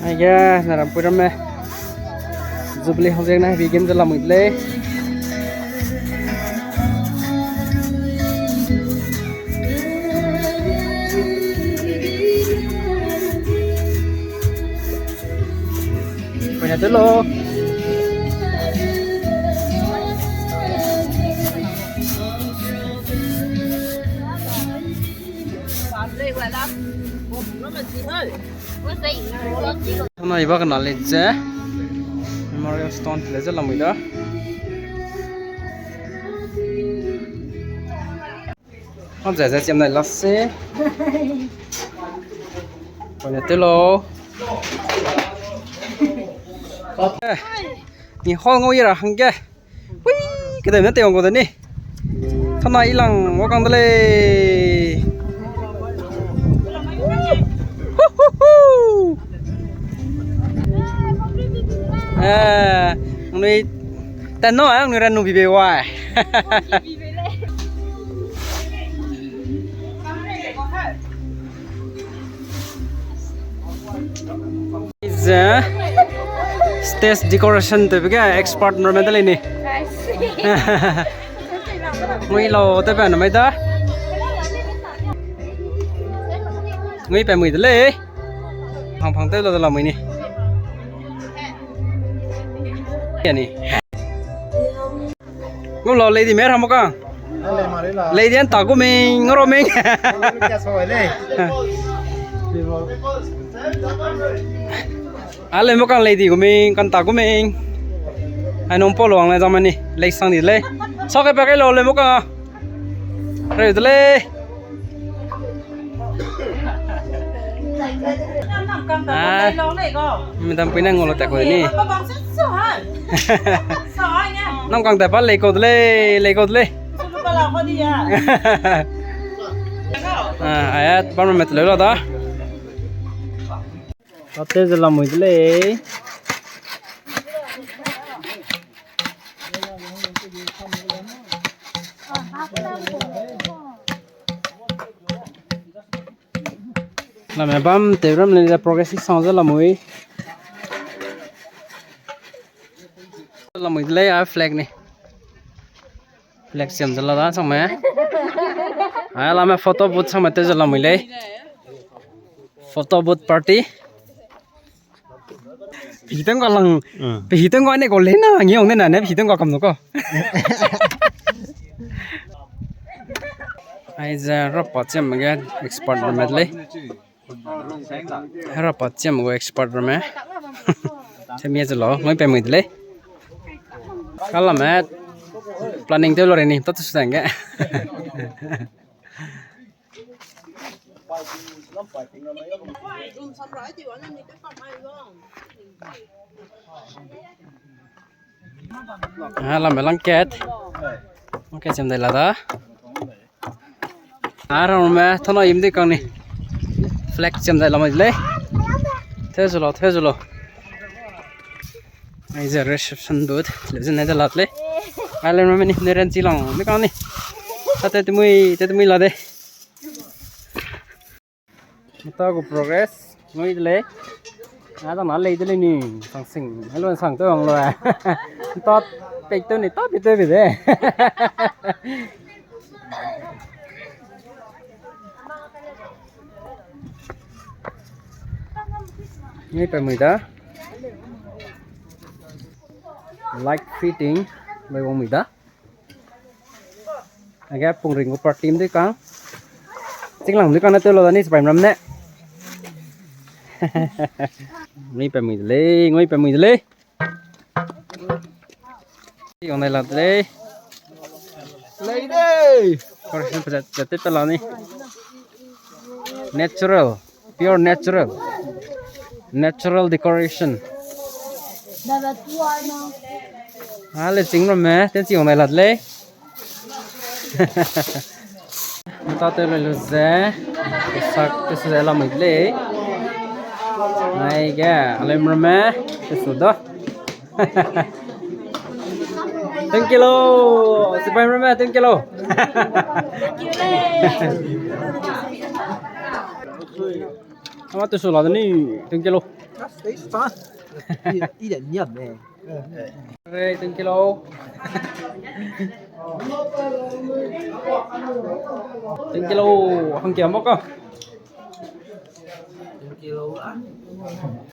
ai ga na ram puram me zubli hojeng na bi game jala muitle punya telo hôm nay bác nói lên chứ Memorial Stone thì rất là mới đó không giải ra xem này là xe còn nhà tê lô nhìn hoa ngôi ra hàng kia cái này nó tiền của tôi đi hôm nay lằng có con đây người ta nói người ra nuôi về hoài giờ stage decoration từ cái expert normal đây này người lâu tới bên mấy đó người phải mười tới lấy phòng phòng tới là mười nè cái này cũng lo lấy thì mấy không có lấy thì anh tao của mình ngó mình lấy một con lấy thì của mình con tao của mình anh ông po luồng này cho mình đi lấy sang thì lấy sau cái lô lấy một con rồi tới lấy mình tầm pin năng ngồi tại quầy này năm con tại bắt lấy cột lấy ai bắt mình lấy rồi đó có tên là mùi lấy làm mẹ bấm từ đó lên ra progressive xong rất là mùi lấy ở flag này flag xem rất là đó xong mẹ làm mẹ photo booth xong mẹ tới rất là mùi lấy photo booth party bị tiếng gọi lần bị tiếng gọi này còn lên nào nhiều nên là nếu bị tiếng gọi cầm nó có ai ra rất bỏ chém một cái expert rồi mẹ lấy rất bỏ chém một cái expert rồi mẹ thế bây giờ lo mới phải mười lấy cái là mẹ planning tới rồi này tất cả cái làm mẹ lăng kết ok xem đây là đó rồi mẹ thằng nào im đi con này flex xem đây là mày lấy thế rồi bây giờ reception booth lấy cái này là lấy ai lên mà mình đi ra chỉ lòng mấy con này sao tới tụi là đây tao có progress mới lấy tao nói lấy tới nè thằng xỉn hay luôn thằng tôi bằng rồi tao bị tôi này tao bị tôi bị thế ini pemida light fitting với bông mì đó cái phùng ring của part team đấy con chính lòng đấy con nó tôi lo này phải làm nè ngay phải mì lấy còn này là lấy đây còn xin phải tiếp tục làm đi pure natural decoration lấy chính rồi mẹ tên chị này là lấy tao tên là Luzé cái số là mình lấy này kìa lên rồi mẹ cái số đó 10 kilo sebab berapa 10 kilo apa tu solat ni 10 kilo đấy phá đi đến nhầm này Đây, từng kilo. Từng kilo, không kiếm mốc không? kilo